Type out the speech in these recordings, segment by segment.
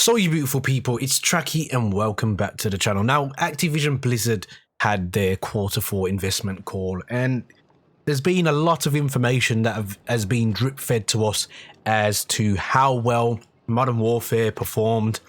So you beautiful people, it's Trakky and welcome back to the channel. Now, Activision Blizzard had their Q4 investment call, and there's been a lot of information that has been drip fed to us as to how well Modern Warfare performed,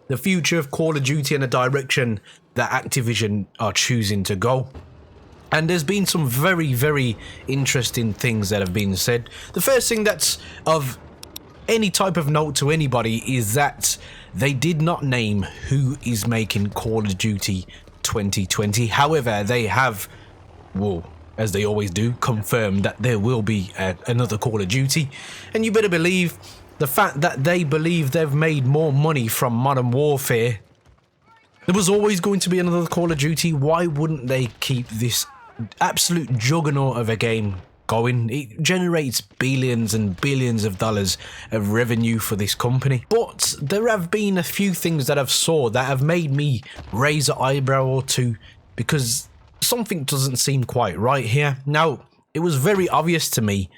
the future of Call of Duty and the direction that Activision are choosing to go. And there's been some very interesting things that have been said. The first thing that's of any type of note to anybody is that they did not name who is making Call of Duty 2020. However, they have, well, as they always do, confirmed that there will be another Call of Duty. And you better believe the fact that they believe they've made more money from Modern Warfare. There was always going to be another Call of Duty. Why wouldn't they keep this absolute juggernaut of a game going? It generates billions and billions of dollars of revenue for this company. But there have been a few things that I've saw that have made me raise an eyebrow or two, because something doesn't seem quite right here. Now, it was very obvious to me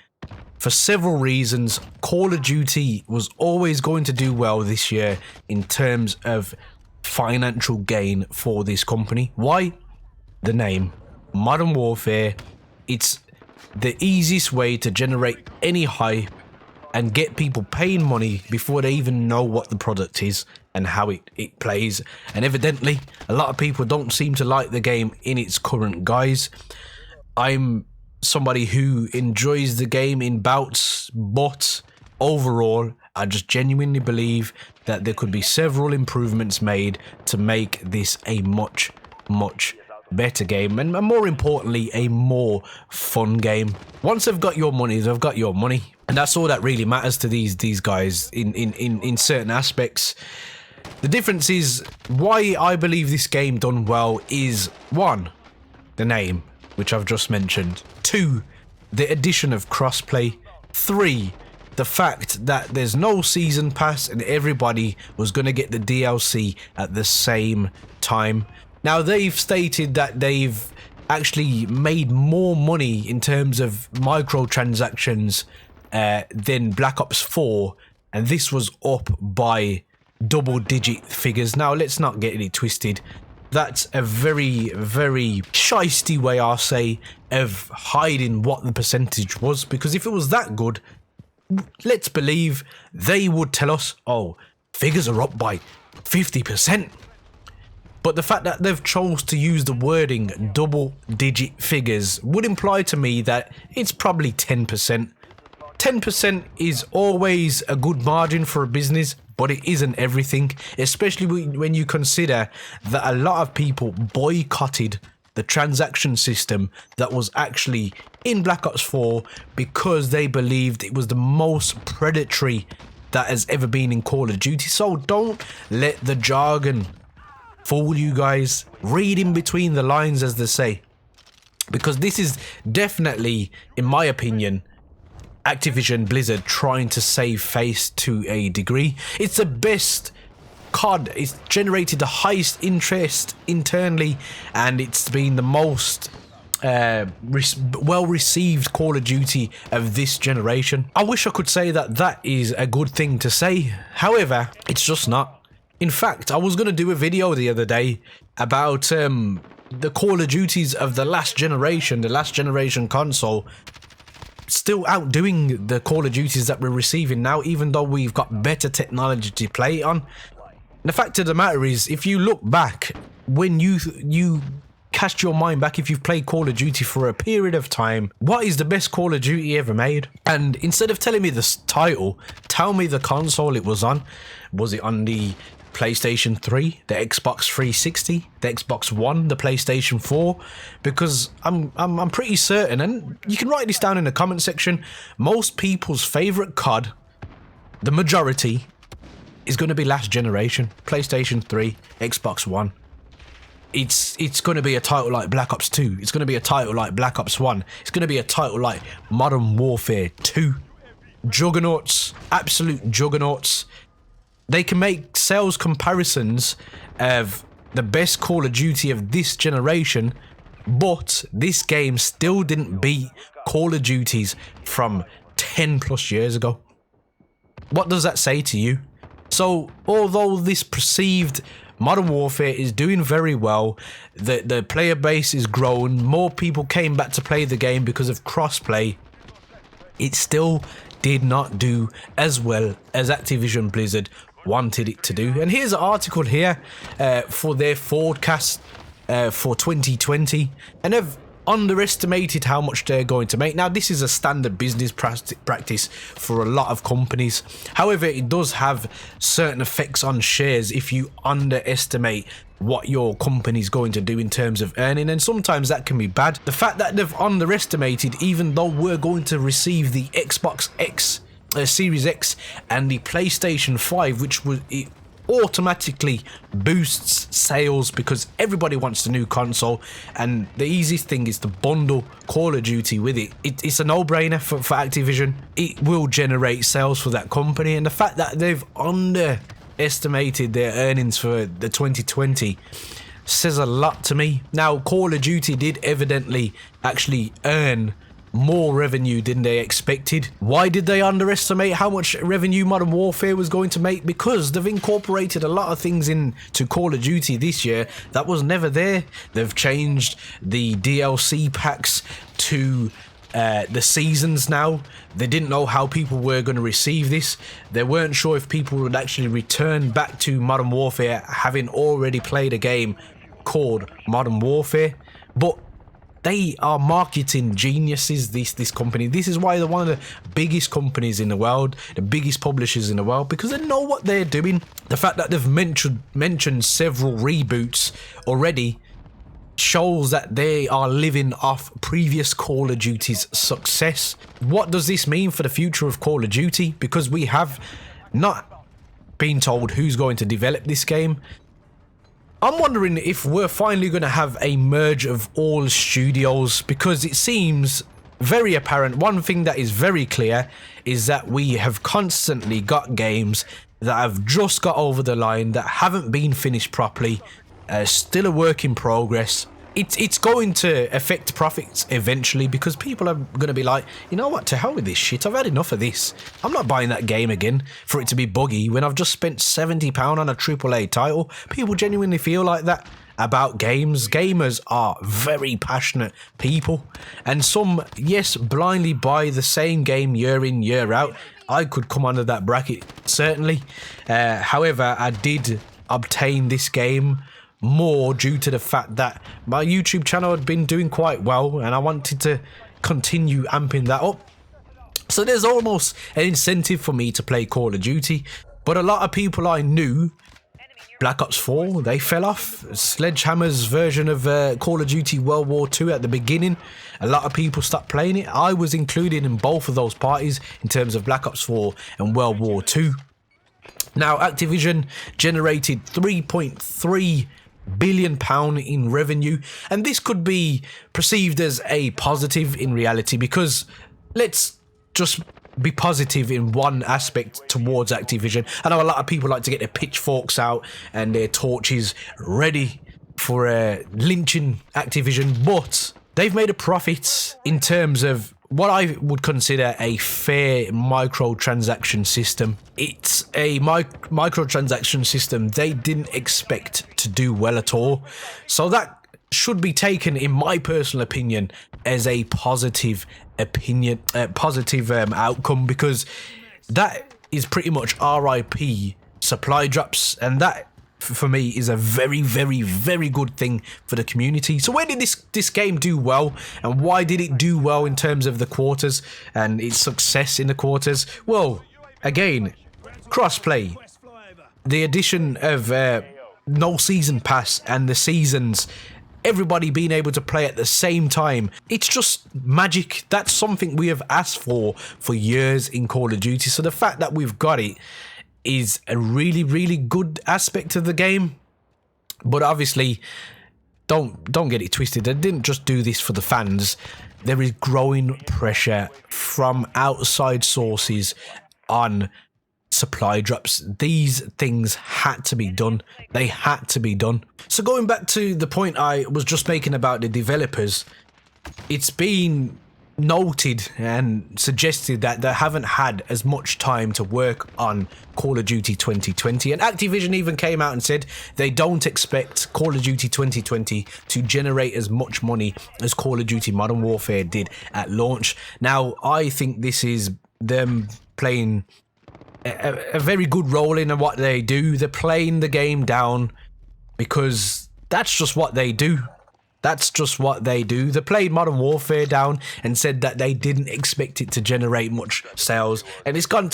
for several reasons. Call of Duty was always going to do well this year in terms of financial gain for this company. Why? The name Modern Warfare. It's the easiest way to generate any hype and get people paying money before they even know what the product is and how it plays. And evidently, a lot of people don't seem to like the game in its current guise. I'm somebody who enjoys the game in bouts, but overall, I just genuinely believe that there could be several improvements made to make this a much better game, and more importantly, a more fun game. Once they've got your money, they've got your money, and that's all that really matters to these guys in certain aspects. The difference is why I believe this game done well is 1, the name, which I've just mentioned; 2, the addition of crossplay; 3, the fact that there's no season pass and everybody was going to get the DLC at the same time. Now, they've stated that they've actually made more money in terms of microtransactions than Black Ops 4, and this was up by double-digit figures. Now, let's not get it twisted. That's a very shisty way, I'll say, of hiding what the percentage was, because if it was that good, let's believe they would tell us, oh, figures are up by 50%. But the fact that they've chose to use the wording double-digit figures would imply to me that it's probably 10%. 10% is always a good margin for a business, but it isn't everything, especially when you consider that a lot of people boycotted the transaction system that was actually in Black Ops 4 because they believed it was the most predatory that has ever been in Call of Duty. So don't let the jargon fool you guys. Read in between the lines, as they say, because this is definitely, in my opinion, Activision Blizzard trying to save face to a degree. It's the best COD. It's generated the highest interest internally, and it's been the most well received Call of Duty of this generation. I wish I could say that that is a good thing to say, however, it's just not. In fact, I was going to do a video the other day about the Call of Duties of the last generation console still outdoing the Call of Duties that we're receiving now, even though we've got better technology to play it on. And the fact of the matter is, if you look back, when you cast your mind back, if you've played Call of Duty for a period of time, what is the best Call of Duty ever made? And instead of telling me the title, tell me the console it was on. Was it on the PlayStation 3, the Xbox 360, the Xbox One, the PlayStation 4? Because I'm pretty certain, and you can write this down in the comment section, most people's favorite COD, the majority, is going to be last generation, PlayStation 3, Xbox One. It's going to be a title like Black Ops 2. It's going to be a title like Black Ops 1. It's going to be a title like Modern Warfare 2. Juggernauts, absolute juggernauts. They can make sales comparisons of the best Call of Duty of this generation, but this game still didn't beat Call of Duties from 10 plus years ago. What does that say to you? So although this perceived Modern Warfare is doing very well, the player base is growing, more people came back to play the game because of crossplay, it still did not do as well as Activision Blizzard wanted it to do. And here's an article here for their forecast for 2020, and they've underestimated how much they're going to make. Now, this is a standard business practice for a lot of companies. However, it does have certain effects on shares if you underestimate what your company's going to do in terms of earning, and sometimes that can be bad. The fact that they've underestimated, even though we're going to receive the Xbox X Series X and the PlayStation 5, which was it automatically boosts sales because everybody wants the new console, and the easiest thing is to bundle Call of Duty with it. It's a no-brainer for Activision. It will generate sales for that company, and the fact that they've underestimated their earnings for the 2020 says a lot to me. Now, Call of Duty did evidently actually earn more revenue than they expected. Why did they underestimate how much revenue Modern Warfare was going to make? Because they've incorporated a lot of things into Call of Duty this year that was never there. They've changed the DLC packs to the seasons now. They didn't know how people were going to receive this. They weren't sure if people would actually return back to Modern Warfare having already played a game called Modern Warfare. But they are marketing geniuses, this company. This is why they're one of the biggest companies in the world, the biggest publishers in the world, because they know what they're doing. The fact that they've mentioned several reboots already shows that they are living off previous Call of Duty's success. What does this mean for the future of Call of Duty? Because we have not been told who's going to develop this game. I'm wondering if we're finally going to have a merge of all studios, because it seems very apparent. One thing that is very clear is that we have constantly got games that have just got over the line, that haven't been finished properly, still a work in progress. It's going to affect profits eventually, because people are going to be like, you know what, to hell with this shit, I've had enough of this. I'm not buying that game again for it to be buggy when I've just spent £70 on a AAA title. People genuinely feel like that about games. Gamers are very passionate people, and some, yes, blindly buy the same game year in, year out. I could come under that bracket, certainly. However, I did obtain this game more due to the fact that my YouTube channel had been doing quite well, and I wanted to continue amping that up. So there's almost an incentive for me to play Call of Duty. But a lot of people I knew, Black Ops 4, they fell off. Sledgehammer's version of Call of Duty World War II at the beginning, a lot of people stopped playing it. I was included in both of those parties in terms of Black Ops 4 and World War II. Now, Activision generated £3.3 billion in revenue, and this could be perceived as a positive in reality, because let's just be positive in one aspect towards Activision. I know a lot of people like to get their pitchforks out and their torches ready for lynching Activision, but they've made a profit in terms of what I would consider a fair microtransaction system. It's a microtransaction system they didn't expect to do well at all. So that should be taken, in my personal opinion, as a positive outcome, because that is pretty much RIP supply drops, and that for me is a very, very, very good thing for the community. So where did this game do well, and why did it do well in terms of the quarters and its success in the quarters? Well, again, crossplay, the addition of no season pass and the seasons, everybody being able to play at the same time. It's just magic. That's something we have asked for years in Call of Duty. So the fact that we've got it is a really, really good aspect of the game. But obviously, don't get it twisted. They didn't just do this for the fans. There is growing pressure from outside sources on supply drops. These things had to be done. They had to be done. So going back to the point I was just making about the developers, it's been noted and suggested that they haven't had as much time to work on Call of Duty 2020, and Activision even came out and said they don't expect Call of Duty 2020 to generate as much money as Call of Duty Modern Warfare did at launch. Now, I think this is them playing a very good role in what they do. They're playing the game down because that's just what they do. That's just what they do. They played Modern Warfare down and said that they didn't expect it to generate much sales, and it's gone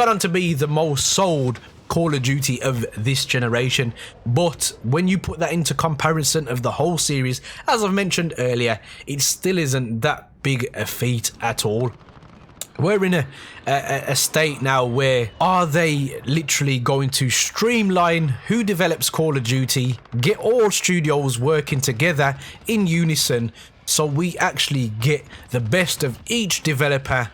on to be the most sold Call of Duty of this generation. But when you put that into comparison of the whole series, as I've mentioned earlier, it still isn't that big a feat at all. We're in a state now where are they literally going to streamline who develops Call of Duty, get all studios working together in unison so we actually get the best of each developer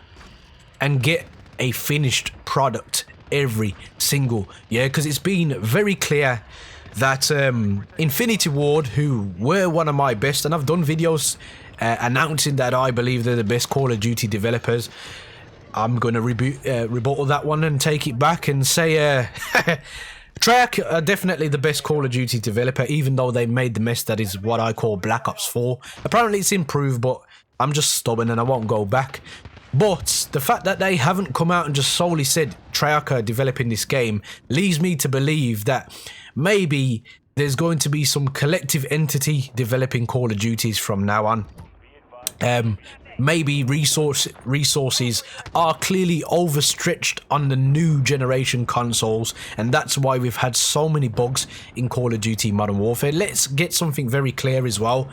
and get a finished product every single year? Because it's been very clear that Infinity Ward, who were one of my best, and I've done videos announcing that I believe they're the best Call of Duty developers. I'm going to rebuttal that one and take it back and say Trakky are definitely the best Call of Duty developer, even though they made the mess that is what I call Black Ops 4. Apparently it's improved, but I'm just stubborn and I won't go back. But the fact that they haven't come out and just solely said Trakky are developing this game leads me to believe that maybe there's going to be some collective entity developing Call of Duties from now on. Maybe resources are clearly overstretched on the new generation consoles, and that's why we've had so many bugs in Call of Duty Modern Warfare. Let's get something very clear as well.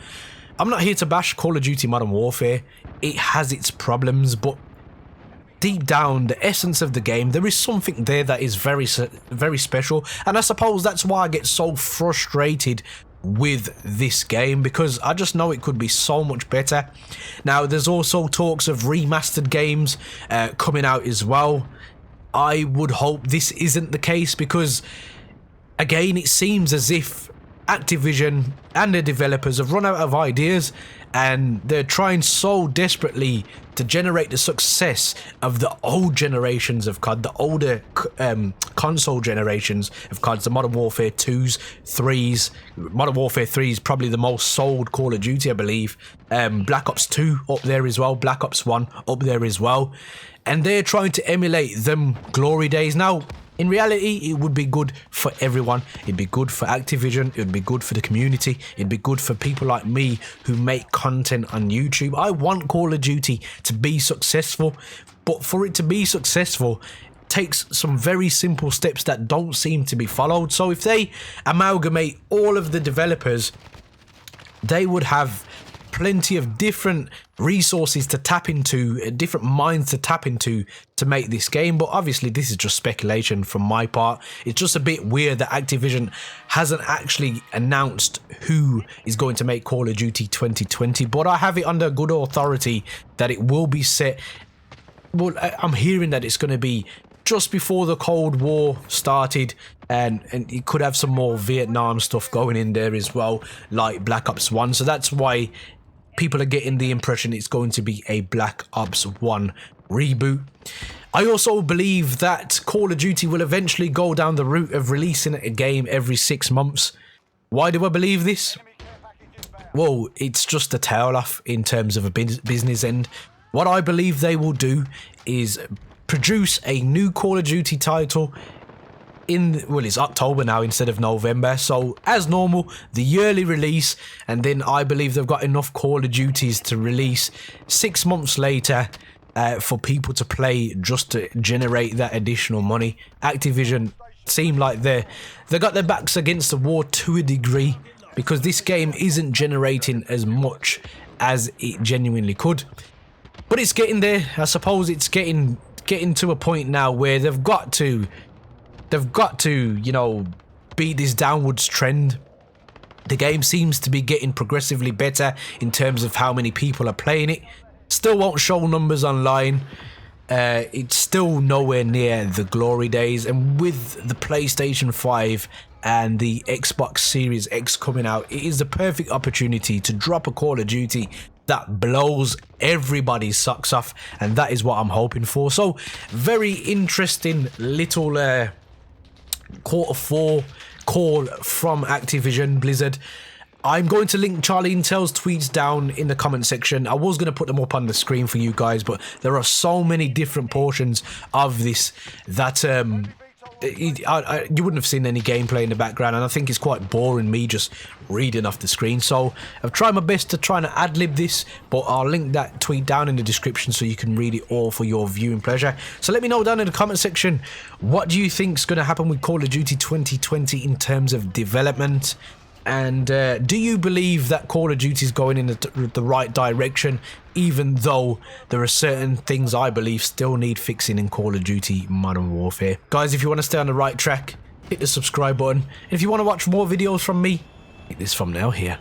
I'm not here to bash Call of Duty Modern Warfare. It has its problems, but deep down, the essence of the game, there is something there that is very, very special, and I suppose that's why I get so frustrated with this game, because I just know it could be so much better. Now, there's also talks of remastered games coming out as well. I would hope this isn't the case, because again, it seems as if Activision and the developers have run out of ideas, and they're trying so desperately to generate the success of the old generations of COD, the older console generations of COD, the Modern Warfare 2s, 3s. Modern Warfare 3 is probably the most sold Call of Duty, I believe. Black Ops 2 up there as well, Black Ops 1 up there as well. And they're trying to emulate them glory days. Now, in reality, it would be good for everyone. It'd be good for Activision. It would be good for the community. It'd be good for people like me who make content on YouTube. I want Call of Duty to be successful, but for it to be successful, it takes some very simple steps that don't seem to be followed. So if they amalgamate all of the developers, they would have plenty of different resources to tap into, different minds to tap into to make this game. But obviously this is just speculation from my part. It's just a bit weird that Activision hasn't actually announced who is going to make Call of Duty 2020, but I have it under good authority that it will be set. Well, I'm hearing that it's going to be just before the Cold War started, and it could have some more Vietnam stuff going in there as well, like Black Ops 1. So that's why people are getting the impression it's going to be a Black Ops 1 reboot. I also believe that Call of Duty will eventually go down the route of releasing a game every 6 months. Why do I believe this? Well, it's just a tail off in terms of a business end. What I believe they will do is produce a new Call of Duty title well, it's October now instead of November, so as normal, the yearly release, and then I believe they've got enough Call of Duties to release 6 months later for people to play, just to generate that additional money. Activision seem like they got their backs against the wall to a degree, because this game isn't generating as much as it genuinely could. But it's getting there. I suppose it's getting to a point now where they've got to, you know, beat this downwards trend. The game seems to be getting progressively better in terms of how many people are playing it. Still won't show numbers online. It's still nowhere near the glory days. And with the PlayStation 5 and the Xbox Series X coming out, it is the perfect opportunity to drop a Call of Duty that blows everybody's socks off, and that is what I'm hoping for. So very interesting little Q4 call from Activision Blizzard. I'm going to link Charlie Intel's tweets down in the comment section. I was going to put them up on the screen for you guys, but there are so many different portions of this that you wouldn't have seen any gameplay in the background, and I think it's quite boring me just reading off the screen. So I've tried my best to try and ad-lib this, but I'll link that tweet down in the description so you can read it all for your viewing pleasure. So let me know down in the comment section, what do you think's going to happen with Call of Duty 2020 in terms of development? And do you believe that Call of Duty is going in the right direction, even though there are certain things I believe still need fixing in Call of Duty Modern Warfare? Guys, if you want to stay on the right track, hit the subscribe button. And if you want to watch more videos from me, hit this thumbnail here.